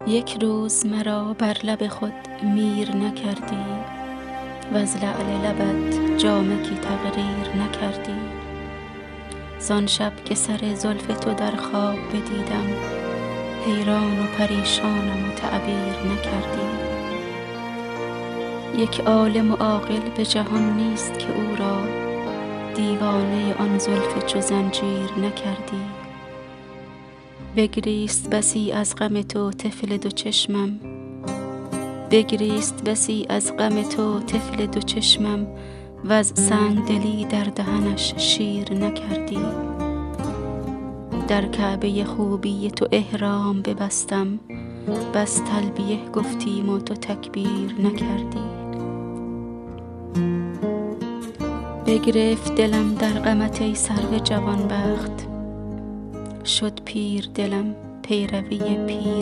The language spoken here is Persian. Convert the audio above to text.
یک روز مرا بر لب خود میر نکردی وز لعل لبت جامگی تقریر نکردی. زان شب که سر زلف تو در خواب بدیدم، حیران و پریشانم و تعبیر نکردی. یک عالم و عاقل به جهان نیست که او را دیوانه آن زلف چو زنجیر نکردی. بگریست بسی از غم تو طفل دو چشمم، بگریست بسی از غم تو طفل دو چشمم وز سنگدلی در دهنش شیر نکردی. در کعبه خوبی تو احرام ببستم، بس تلبیه گفتیم و تو تکبیر نکردی. بگرفت دلم در غمت ای سرو جوانبخت، شد پیر دلم پیروی پیر